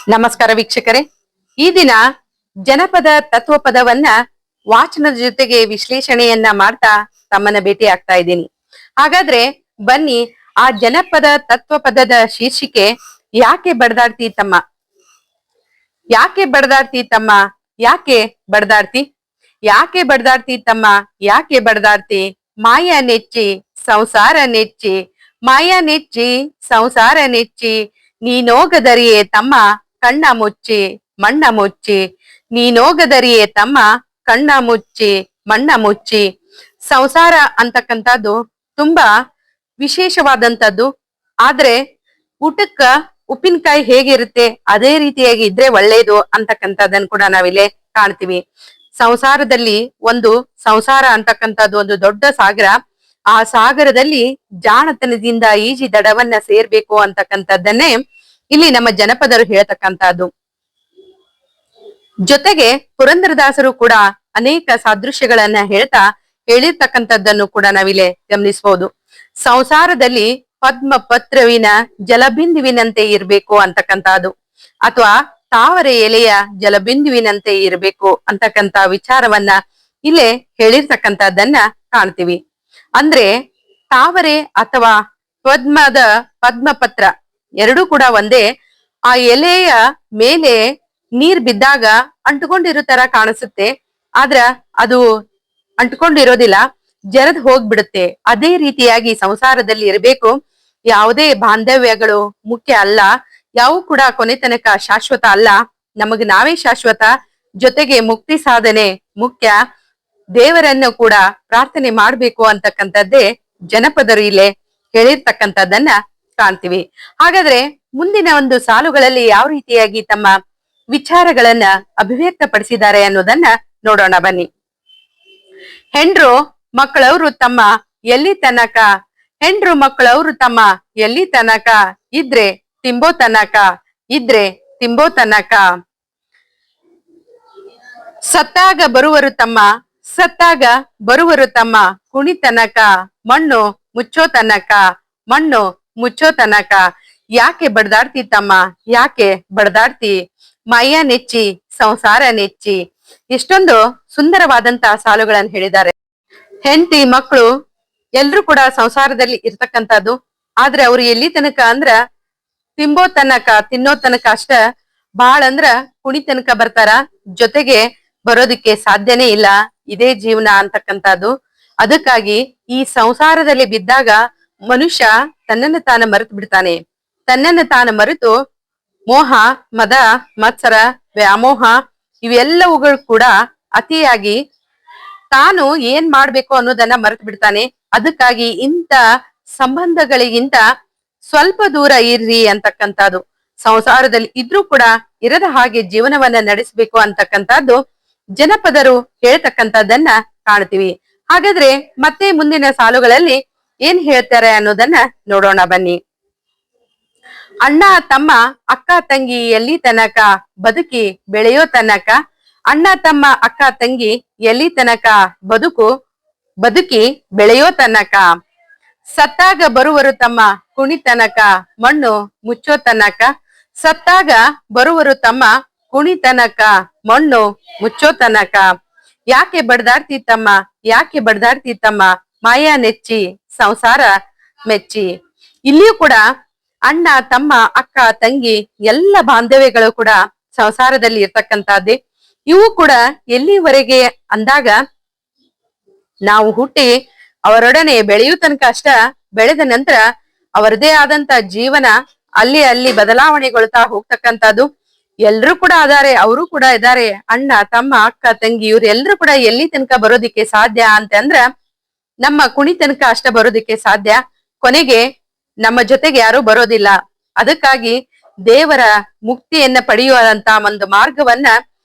ನಮಸ್ಕಾರ ವೀಕ್ಷಕರೇ. ಈ ದಿನ ಜನಪದ ತತ್ವಪದವನ್ನ ವಾಚನದ ಜೊತೆಗೆ ವಿಶ್ಲೇಷಣೆಯನ್ನ ಮಾಡ್ತಾ ತಮ್ಮನ್ನ ಭೇಟಿ ಆಗ್ತಾ ಇದ್ದೀನಿ. ಹಾಗಾದ್ರೆ ಬನ್ನಿ, ಆ ಜನಪದ ತತ್ವಪದದ ಶೀರ್ಷಿಕೆ ಯಾಕೆ ಬಡದಾಡ್ತಿ ತಮ್ಮ, ಯಾಕೆ ಬಡದಾಡ್ತಿ ತಮ್ಮ, ಯಾಕೆ ಬಡದಾಡ್ತಿ, ಯಾಕೆ ಬಡದಾಡ್ತಿ ತಮ್ಮ, ಯಾಕೆ ಬಡದಾಡ್ತಿ, ಮಾಯ ನೆಚ್ಚಿ ಸಂಸಾರ ನೆಚ್ಚಿ, ಮಾಯ ನೆಚ್ಚಿ ಸಂಸಾರ ನೆಚ್ಚಿ, ನೀನೋಗದರಿಯೇ ತಮ್ಮ ಕಣ್ಣ ಮುಚ್ಚಿ ಮಣ್ಣ ಮುಚ್ಚಿ, ನೀನೋಗದರಿಯೇ ತಮ್ಮ ಕಣ್ಣ ಮುಚ್ಚಿ ಮಣ್ಣ ಮುಚ್ಚಿ. ಸಂಸಾರ ಅಂತಕ್ಕಂಥದ್ದು ತುಂಬಾ ವಿಶೇಷವಾದಂತದ್ದು. ಆದ್ರೆ ಊಟಕ್ಕ ಉಪ್ಪಿನಕಾಯಿ ಹೇಗಿರುತ್ತೆ ಅದೇ ರೀತಿಯಾಗಿ ಇದ್ರೆ ಒಳ್ಳೇದು ಅಂತಕ್ಕಂಥದ್ದನ್ನು ಕೂಡ ನಾವಿಲ್ಲಿ ಕಾಣ್ತೀವಿ. ಸಂಸಾರದಲ್ಲಿ ಒಂದು ಸಂಸಾರ ಅಂತಕ್ಕಂಥದ್ದು ಒಂದು ದೊಡ್ಡ ಸಾಗರ. ಆ ಸಾಗರದಲ್ಲಿ ಜಾಣತನದಿಂದ ಈಜಿ ದಡವನ್ನ ಸೇರ್ಬೇಕು ಅಂತಕ್ಕಂಥದ್ದನ್ನೇ ಇಲ್ಲಿ ನಮ್ಮ ಜನಪದರು ಹೇಳ್ತಕ್ಕಂಥದ್ದು. ಜೊತೆಗೆ ಪುರಂದರದಾಸರು ಕೂಡ ಅನೇಕ ಸಾದೃಶ್ಯಗಳನ್ನ ಹೇಳಿರ್ತಕ್ಕಂಥದ್ದನ್ನು ಕೂಡ ನಾವಿಲ್ಲಿ ಗಮನಿಸಬಹುದು. ಸಂಸಾರದಲ್ಲಿ ಪದ್ಮ ಪತ್ರವಿನ ಜಲಬಿಂದುವಿನಂತೆ ಇರ್ಬೇಕು ಅಂತಕ್ಕಂಥದ್ದು, ಅಥವಾ ತಾವರೆ ಎಲೆಯ ಜಲಬಿಂದುವಿನಂತೆ ಇರಬೇಕು ಅಂತಕ್ಕಂಥ ವಿಚಾರವನ್ನ ಇಲ್ಲೇ ಹೇಳಿರ್ತಕ್ಕಂಥದ್ದನ್ನ ಕಾಣ್ತೀವಿ. ಅಂದ್ರೆ ತಾವರೆ ಅಥವಾ ಪದ್ಮಪತ್ರ ಎರಡೂ ಕೂಡ ಒಂದೇ. ಆ ಎಲೆಯ ಮೇಲೆ ನೀರ್ ಬಿದ್ದಾಗ ಅಂಟುಕೊಂಡಿರೋ ತರ ಕಾಣಿಸುತ್ತೆ, ಆದ್ರ ಅದು ಅಂಟುಕೊಂಡಿರೋದಿಲ್ಲ, ಜರದ್ ಹೋಗ್ಬಿಡುತ್ತೆ. ಅದೇ ರೀತಿಯಾಗಿ ಸಂಸಾರದಲ್ಲಿ ಇರಬೇಕು. ಯಾವುದೇ ಬಾಂಧವ್ಯಗಳು ಮುಖ್ಯ ಅಲ್ಲ, ಯಾವ ಕೂಡ ಕೊನೆ ತನಕ ಶಾಶ್ವತ ಅಲ್ಲ. ನಮಗ್ ನಾವೇ ಶಾಶ್ವತ, ಜೊತೆಗೆ ಮುಕ್ತಿ ಸಾಧನೆ ಮುಖ್ಯ. ದೇವರನ್ನು ಕೂಡ ಪ್ರಾರ್ಥನೆ ಮಾಡ್ಬೇಕು ಅಂತಕ್ಕಂಥದ್ದೇ ಜನಪದರು ಇಲ್ಲೇ ಹೇಳಿರ್ತಕ್ಕಂಥದ್ದನ್ನ ಕಾಣ್ತೀವಿ. ಹಾಗಾದ್ರೆ ಮುಂದಿನ ಒಂದು ಸಾಲುಗಳಲ್ಲಿ ಯಾವ ರೀತಿಯಾಗಿ ತಮ್ಮ ವಿಚಾರಗಳನ್ನ ಅಭಿವ್ಯಕ್ತ ಪಡಿಸಿದ್ದಾರೆ ಅನ್ನೋದನ್ನ ನೋಡೋಣ ಬನ್ನಿ. ಹೆಂಡ್ರು ಮಕ್ಕಳವ್ರು ತಮ್ಮ ಎಲ್ಲಿ ತನಕ, ಹೆಂಡ್ರು ಮಕ್ಕಳವ್ರು ತಮ್ಮ ಎಲ್ಲಿ ತನಕ, ಇದ್ರೆ ತಿಂಬೋ ತನಕ, ಇದ್ರೆ ತಿಂಬೋ ತನಕ, ಸತ್ತಾಗ ಬರುವರು ತಮ್ಮ, ಸತ್ತಾಗ ಬರುವರು ತಮ್ಮ ಕುಣಿತನಕ, ಮಣ್ಣು ಮುಚ್ಚೋ ತನಕ, ಮಣ್ಣು ಮುಚ್ಚೋ ತನಕ, ಯಾಕೆ ಬಡದಾಡ್ತಿ ತಮ್ಮ, ಯಾಕೆ ಬಡದಾಡ್ತಿ, ಮೈಯ ನೆಚ್ಚಿ ಸಂಸಾರ ನೆಚ್ಚಿ. ಎಷ್ಟೊಂದು ಸುಂದರವಾದಂತಹ ಸಾಲುಗಳನ್ನು ಹೇಳಿದ್ದಾರೆ. ಹೆಂಡತಿ ಮಕ್ಕಳು ಎಲ್ರು ಕೂಡ ಸಂಸಾರದಲ್ಲಿ ಇರ್ತಕ್ಕಂಥದ್ದು. ಆದ್ರೆ ಅವ್ರು ಎಲ್ಲಿ ತನಕ ಅಂದ್ರ ತಿಂಬೋ ತನಕ, ತಿನ್ನೋ ತನಕ ಅಷ್ಟ, ಬಾಳ ಅಂದ್ರ ಕುಣಿ ತನಕ ಬರ್ತಾರ, ಜೊತೆಗೆ ಬರೋದಕ್ಕೆ ಸಾಧ್ಯನೇ ಇಲ್ಲ. ಇದೇ ಜೀವನ ಅಂತಕ್ಕಂಥದ್ದು. ಅದಕ್ಕಾಗಿ ಈ ಸಂಸಾರದಲ್ಲಿ ಬಿದ್ದಾಗ ಮನುಷ್ಯ ತನ್ನನ್ನು ತಾನು ಮರೆತು ಬಿಡ್ತಾನೆ. ತನ್ನನ್ನು ತಾನು ಮರೆತು ಮೋಹ ಮದ ಮತ್ಸರ ವ್ಯಾಮೋಹ ಇವೆಲ್ಲವುಗಳು ಕೂಡ ಅತಿಯಾಗಿ ತಾನು ಏನ್ ಮಾಡ್ಬೇಕು ಅನ್ನೋದನ್ನ ಮರೆತು ಬಿಡ್ತಾನೆ. ಅದಕ್ಕಾಗಿ ಇಂಥ ಸಂಬಂಧಗಳಿಗಿಂತ ಸ್ವಲ್ಪ ದೂರ ಇರ್ರಿ ಅಂತಕ್ಕಂಥದ್ದು. ಸಂಸಾರದಲ್ಲಿ ಇದ್ರೂ ಕೂಡ ಇರದ ಹಾಗೆ ಜೀವನವನ್ನ ನಡೆಸಬೇಕು ಅಂತಕ್ಕಂಥದ್ದು ಜನಪದರು ಹೇಳ್ತಕ್ಕಂಥದ್ದನ್ನ ಕಾಣ್ತೀವಿ. ಹಾಗಾದ್ರೆ ಮತ್ತೆ ಮುಂದಿನ ಸಾಲುಗಳಲ್ಲಿ ಏನ್ ಹೇಳ್ತಾರೆ ಅನ್ನೋದನ್ನ ನೋಡೋಣ ಬನ್ನಿ. ಅಣ್ಣ ತಮ್ಮ ಅಕ್ಕ ತಂಗಿ ಎಲ್ಲಿ ತನಕ ಬದುಕಿ ಬೆಳೆಯೋ ತನಕ, ಅಣ್ಣ ತಮ್ಮ ಅಕ್ಕ ತಂಗಿ ಎಲ್ಲಿ ತನಕ ಬದುಕಿ ಬೆಳೆಯೋ ತನಕ, ಸತ್ತಾಗ ಬರುವರು ತಮ್ಮ ಕುಣಿತನಕ, ಮಣ್ಣು ಮುಚ್ಚೋ ತನಕ, ಸತ್ತಾಗ ಬರುವರು ತಮ್ಮ ಕುಣಿತನಕ, ಮಣ್ಣು ಮುಚ್ಚೋ ತನಕ, ಯಾಕೆ ಬಡದಾಡ್ತಿ ತಮ್ಮ, ಯಾಕೆ ಬಡದಾಡ್ತಿ ತಮ್ಮ, ಮಾಯ ನೆಚ್ಚಿ ಸಂಸಾರ ಮೆಚ್ಚಿ. ಇಲ್ಲಿಯೂ ಕೂಡ ಅಣ್ಣ ತಮ್ಮ ಅಕ್ಕ ತಂಗಿ ಎಲ್ಲ ಬಾಂಧವ್ಯಗಳು ಕೂಡ ಸಂಸಾರದಲ್ಲಿ ಇರ್ತಕ್ಕಂಥದ್ದೇ. ಇವು ಕೂಡ ಎಲ್ಲಿವರೆಗೆ ಅಂದಾಗ ನಾವು ಹುಟ್ಟಿ ಅವರೊಡನೆ ಬೆಳೆಯೋ ತನಕ ಅಷ್ಟ, ಬೆಳೆದ ನಂತರ ಅವರದೇ ಆದಂತ ಜೀವನ ಅಲ್ಲಿ ಬದಲಾವಣೆಗೊಳ್ತಾ ಹೋಗ್ತಕ್ಕಂಥದ್ದು. ಎಲ್ರು ಕೂಡ ಅದಾರೆ, ಅವರು ಕೂಡ ಇದ್ದಾರೆ. ಅಣ್ಣ ತಮ್ಮ ಅಕ್ಕ ತಂಗಿ ಇವ್ರು ಎಲ್ರು ಕೂಡ ಎಲ್ಲಿ ತನಕ ಬರೋದಿಕ್ಕೆ ಸಾಧ್ಯ ಅಂತಂದ್ರ ನಮ್ಮ ಕುಣಿ ತನಕ ಅಷ್ಟ ಬರೋದಿಕ್ಕೆ ಸಾಧ್ಯ. ಕೊನೆಗೆ ನಮ್ಮ ಜೊತೆಗೆ ಯಾರು ಬರೋದಿಲ್ಲ. ಅದಕ್ಕಾಗಿ ದೇವರ ಮುಕ್ತಿಯನ್ನ ಪಡೆಯುವಂತ ಒಂದು ಮಾರ್ಗವನ್ನ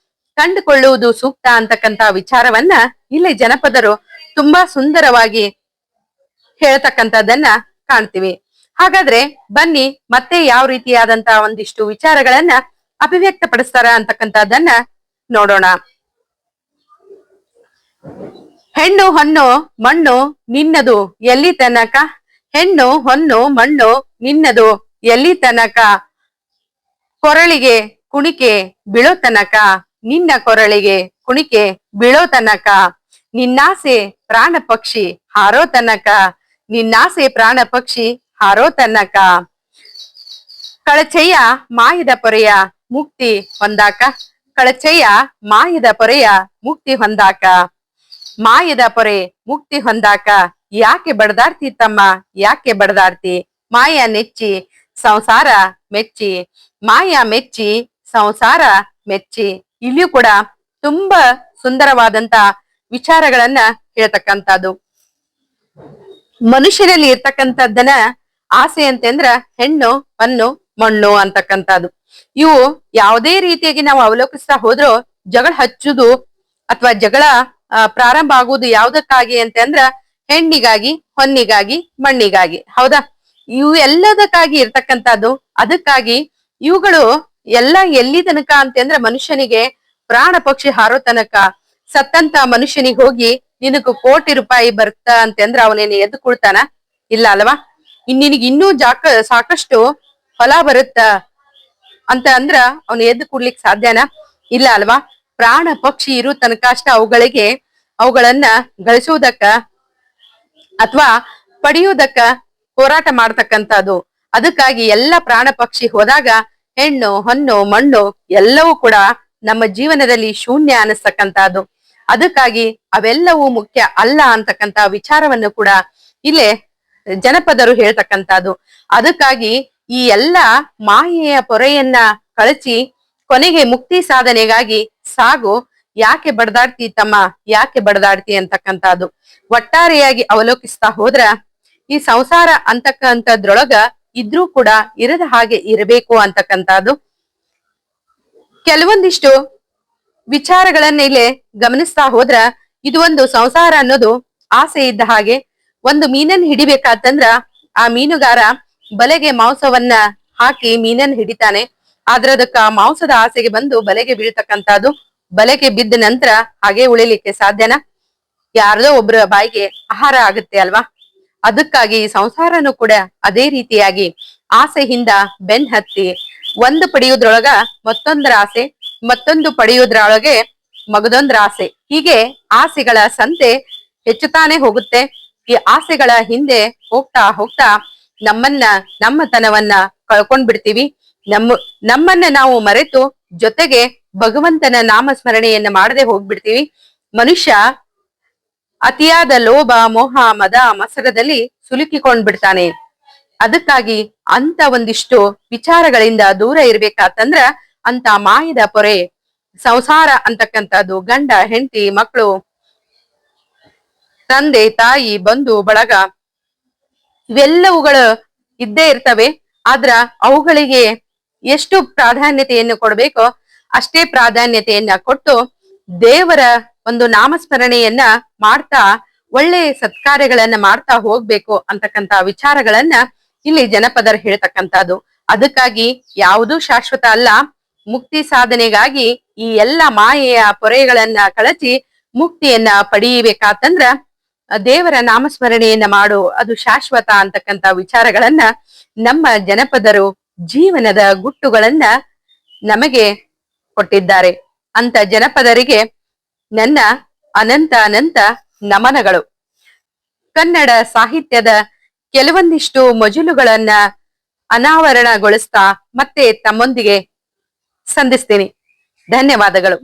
ಕಂಡುಕೊಳ್ಳುವುದು ಸೂಕ್ತ ಅಂತಕ್ಕಂತ ವಿಚಾರವನ್ನ ಇಲ್ಲಿ ಜನಪದರು ತುಂಬಾ ಸುಂದರವಾಗಿ ಹೇಳ್ತಕ್ಕಂಥದ್ದನ್ನ ಕಾಣ್ತೀವಿ. ಹಾಗಾದ್ರೆ ಬನ್ನಿ ಮತ್ತೆ ಯಾವ ರೀತಿಯಾದಂತ ಒಂದಿಷ್ಟು ವಿಚಾರಗಳನ್ನ ಅಭಿವ್ಯಕ್ತ ಪಡಿಸ್ತಾರ ಅಂತಕ್ಕಂಥದ್ದನ್ನ ನೋಡೋಣ. ಹೆಣ್ಣು ಹೊನ್ನು ಮಣ್ಣು ನಿನ್ನದು ಎಲ್ಲಿ ತನಕ, ಹೆಣ್ಣು ಹೊನ್ನು ಮಣ್ಣು ನಿನ್ನದು ಎಲ್ಲಿ ತನಕ, ಕೊರಳಿಗೆ ಕುಣಿಕೆ ಬೀಳೋ ತನಕ, ನಿನ್ನ ಕೊರಳಿಗೆ ಕುಣಿಕೆ ಬೀಳೋ ತನಕ, ನಿನ್ನಾಸೆ ಪ್ರಾಣ ಪಕ್ಷಿ ಹಾರೋ ತನಕ, ನಿನ್ನಾಸೆ ಪ್ರಾಣ ಪಕ್ಷಿ ಹಾರೋ ತನಕ. ಕಳಚೆಯ ಮಾಯದ ಪೊರೆಯ ಮುಕ್ತಿ ಹೊಂದಾಕ, ಕಳಚೆಯ ಮಾಯದ ಪೊರೆಯ ಮುಕ್ತಿ ಹೊಂದಾಕ, ಮಾಯದ ಪೊರೆ ಮುಕ್ತಿ ಹೊಂದಾಕ. ಯಾಕೆ ಬಡದಾಡ್ತಿ ತಮ್ಮ, ಯಾಕೆ ಬಡದಾಡ್ತಿ? ಮಾಯ ನೆಚ್ಚಿ ಸಂಸಾರ ಮೆಚ್ಚಿ, ಮಾಯ ಮೆಚ್ಚಿ ಸಂಸಾರ ಮೆಚ್ಚಿ. ಇಲ್ಲಿಯೂ ಕೂಡ ತುಂಬಾ ಸುಂದರವಾದಂತ ವಿಚಾರಗಳನ್ನ ಹೇಳ್ತಕ್ಕಂಥದ್ದು. ಮನುಷ್ಯರಲ್ಲಿ ಇರ್ತಕ್ಕಂಥದ್ದನ್ನ ಆಸೆ ಅಂತಂದ್ರ ಹೆಣ್ಣು ಹೊನ್ನು ಮಣ್ಣು ಅಂತಕ್ಕಂಥದ್ದು. ಇವು ಯಾವುದೇ ರೀತಿಯಾಗಿ ನಾವು ಅವಲೋಕಿಸ್ತಾ ಹೋದ್ರೂ ಜಗಳ ಹಚ್ಚುದು ಅಥವಾ ಜಗಳ ಪ್ರಾರಂಭ ಆಗುವುದು ಯಾವ್ದಕ್ಕಾಗಿ ಅಂತಂದ್ರ ಹೆಣ್ಣಿಗಾಗಿ, ಹೊನ್ನಿಗಾಗಿ, ಮಣ್ಣಿಗಾಗಿ. ಹೌದಾ? ಇವು ಎಲ್ಲದಕ್ಕಾಗಿ ಇರ್ತಕ್ಕಂಥದ್ದು. ಅದಕ್ಕಾಗಿ ಇವುಗಳು ಎಲ್ಲ ಎಲ್ಲಿ ತನಕ ಅಂತಂದ್ರ ಮನುಷ್ಯನಿಗೆ ಪ್ರಾಣ ಪಕ್ಷಿ ಹಾರೋ ತನಕ. ಸತ್ತಂತ ಮನುಷ್ಯನಿಗೆ ಹೋಗಿ ನಿನಗ ಕೋಟಿ ರೂಪಾಯಿ ಬರ್ತ ಅಂತಂದ್ರ ಅವನೇನು ಎದ್ದು ಕೊಡ್ತಾನ? ಇಲ್ಲ ಅಲ್ವಾ? ನಿನಗೆ ಇನ್ನೂ ಸಾಕಷ್ಟು ಹೊಲ ಬರುತ್ತ ಅಂತ ಅಂದ್ರ ಅವನು ಎದ್ದು ಕೊಡ್ಲಿಕ್ ಸಾಧ್ಯನಾ? ಇಲ್ಲ ಅಲ್ವಾ? ಪ್ರಾಣ ಪಕ್ಷಿ ಇರೋ ತನಕ ಅಷ್ಟ ಅವುಗಳನ್ನ ಗಳಿಸುವುದಕ್ಕ ಅಥವಾ ಪಡೆಯುವುದಕ್ಕ ಹೋರಾಟ ಮಾಡ್ತಕ್ಕಂಥದ್ದು. ಅದಕ್ಕಾಗಿ ಎಲ್ಲ ಪ್ರಾಣ ಪಕ್ಷಿ ಹೋದಾಗ ಹೆಣ್ಣು ಹೊನ್ನು ಮಣ್ಣು ಎಲ್ಲವೂ ಕೂಡ ನಮ್ಮ ಜೀವನದಲ್ಲಿ ಶೂನ್ಯ ಅನಿಸ್ತಕ್ಕಂಥದ್ದು. ಅದಕ್ಕಾಗಿ ಅವೆಲ್ಲವೂ ಮುಖ್ಯ ಅಲ್ಲ ಅಂತಕ್ಕಂತ ವಿಚಾರವನ್ನು ಕೂಡ ಇಲ್ಲೇ ಜನಪದರು ಹೇಳ್ತಕ್ಕಂಥದ್ದು. ಅದಕ್ಕಾಗಿ ಈ ಎಲ್ಲ ಮಾಯೆಯ ಪೊರೆಯನ್ನ ಕಳಚಿ ಕೊನೆಗೆ ಮುಕ್ತಿ ಸಾಧನೆಗಾಗಿ ಸಾಗು. ಯಾಕೆ ಬಡದಾಡ್ತಿ ತಮ್ಮ, ಯಾಕೆ ಬಡದಾಡ್ತಿ ಅಂತಕ್ಕಂಥದ್ದು. ಒಟ್ಟಾರೆಯಾಗಿ ಅವಲೋಕಿಸ್ತಾ ಹೋದ್ರ ಈ ಸಂಸಾರ ಅಂತಕ್ಕಂಥದ್ರೊಳಗ ಇದ್ರೂ ಕೂಡ ಇರದ ಹಾಗೆ ಇರಬೇಕು ಅಂತಕ್ಕಂಥದ್ದು. ಕೆಲವೊಂದಿಷ್ಟು ವಿಚಾರಗಳನ್ನ ಇಲ್ಲಿ ಗಮನಿಸ್ತಾ ಹೋದ್ರ ಇದು ಒಂದು ಸಂಸಾರ ಅನ್ನೋದು ಆಸೆ ಇದ್ದ ಹಾಗೆ. ಒಂದು ಮೀನನ್ನ ಹಿಡಿಬೇಕಾತಂದ್ರ ಆ ಮೀನುಗಾರ ಬಲೆಗೆ ಮಾಂಸವನ್ನ ಹಾಕಿ ಮೀನನ್ನ ಹಿಡಿತಾನೆ. ಆದ್ರ ಅದಕ್ಕ ಮಾಂಸದ ಆಸೆಗೆ ಬಂದು ಬಲೆಗೆ ಬೀಳ್ತಕ್ಕಂಥದ್ದು. ಬಲೆಗೆ ಬಿದ್ದ ನಂತರ ಹಾಗೆ ಉಳಿಲಿಕ್ಕೆ ಸಾಧ್ಯನಾ? ಯಾರ್ದೋ ಒಬ್ರ ಬಾಯಿಗೆ ಆಹಾರ ಆಗುತ್ತೆ ಅಲ್ವಾ? ಅದಕ್ಕಾಗಿ ಸಂಸಾರನು ಕೂಡ ಅದೇ ರೀತಿಯಾಗಿ ಆಸೆಯಿಂದ ಬೆನ್ ಹತ್ತಿ ಒಂದು ಪಡೆಯುವುದ್ರೊಳಗ ಮತ್ತೊಂದರ ಆಸೆ, ಮತ್ತೊಂದು ಪಡೆಯುವುದ್ರೊಳಗೆ ಮಗದೊಂದ್ರ ಆಸೆ. ಹೀಗೆ ಆಸೆಗಳ ಸಂತೆ ಹೆಚ್ಚುತ್ತಾನೆ ಹೋಗುತ್ತೆ. ಈ ಆಸೆಗಳ ಹಿಂದೆ ಹೋಗ್ತಾ ಹೋಗ್ತಾ ನಮ್ಮತನವನ್ನ ಕಳ್ಕೊಂಡ್ ಬಿಡ್ತೀವಿ. ನಮ್ಮನ್ನ ನಾವು ಮರೆತು ಜೊತೆಗೆ ಭಗವಂತನ ನಾಮಸ್ಮರಣೆಯನ್ನ ಮಾಡದೆ ಹೋಗ್ಬಿಡ್ತೀವಿ. ಮನುಷ್ಯ ಅತಿಯಾದ ಲೋಭ ಮೋಹ ಮದ ಮಸರದಲ್ಲಿ ಸಿಲುಕಿಕೊಂಡ್ ಬಿಡ್ತಾನೆ. ಅದಕ್ಕಾಗಿ ಅಂತ ಒಂದಿಷ್ಟು ವಿಚಾರಗಳಿಂದ ದೂರ ಇರ್ಬೇಕಾತಂದ್ರ ಅಂತ ಮಾಯದ ಪೊರೆ ಸಂಸಾರ ಅಂತಕ್ಕಂಥದ್ದು ಗಂಡ ಹೆಂಡತಿ ಮಕ್ಕಳು ತಂದೆ ತಾಯಿ ಬಂಧು ಬಳಗ ಇವೆಲ್ಲವುಗಳು ಇದ್ದೇ ಇರ್ತವೆ. ಆದ್ರ ಅವುಗಳಿಗೆ ಎಷ್ಟು ಪ್ರಾಧಾನ್ಯತೆಯನ್ನು ಕೊಡ್ಬೇಕೋ ಅಷ್ಟೇ ಪ್ರಾಧಾನ್ಯತೆಯನ್ನ ಕೊಟ್ಟು ದೇವರ ಒಂದು ನಾಮಸ್ಮರಣೆಯನ್ನ ಮಾಡ್ತಾ ಒಳ್ಳೆ ಸತ್ಕಾರ್ಯಗಳನ್ನ ಮಾಡ್ತಾ ಹೋಗ್ಬೇಕು ಅಂತಕ್ಕಂತ ವಿಚಾರಗಳನ್ನ ಇಲ್ಲಿ ಜನಪದರು ಹೇಳ್ತಕ್ಕಂಥದ್ದು. ಅದಕ್ಕಾಗಿ ಯಾವುದೂ ಶಾಶ್ವತ ಅಲ್ಲ. ಮುಕ್ತಿ ಸಾಧನೆಗಾಗಿ ಈ ಎಲ್ಲ ಮಾಯೆಯ ಪೊರೆಗಳನ್ನ ಕಳಚಿ ಮುಕ್ತಿಯನ್ನ ಪಡೆಯಬೇಕಾತಂದ್ರ ದೇವರ ನಾಮಸ್ಮರಣೆಯನ್ನ ಮಾಡು, ಅದು ಶಾಶ್ವತ ಅಂತಕ್ಕಂತ ವಿಚಾರಗಳನ್ನ ನಮ್ಮ ಜನಪದರು ಜೀವನದ ಗುಟ್ಟುಗಳನ್ನ ನಮಗೆ ಕೊಟ್ಟಿದ್ದಾರೆ. ಅಂತ ಜನಪದರಿಗೆ ನನ್ನ ಅನಂತ ಅನಂತ ನಮನಗಳು. ಕನ್ನಡ ಸಾಹಿತ್ಯದ ಕೆಲವೊಂದಿಷ್ಟು ಮಜಲುಗಳನ್ನ ಅನಾವರಣಗೊಳಿಸ್ತಾ ಮತ್ತೆ ತಮ್ಮೊಂದಿಗೆ ಸಂಧಿಸ್ತೀನಿ. ಧನ್ಯವಾದಗಳು.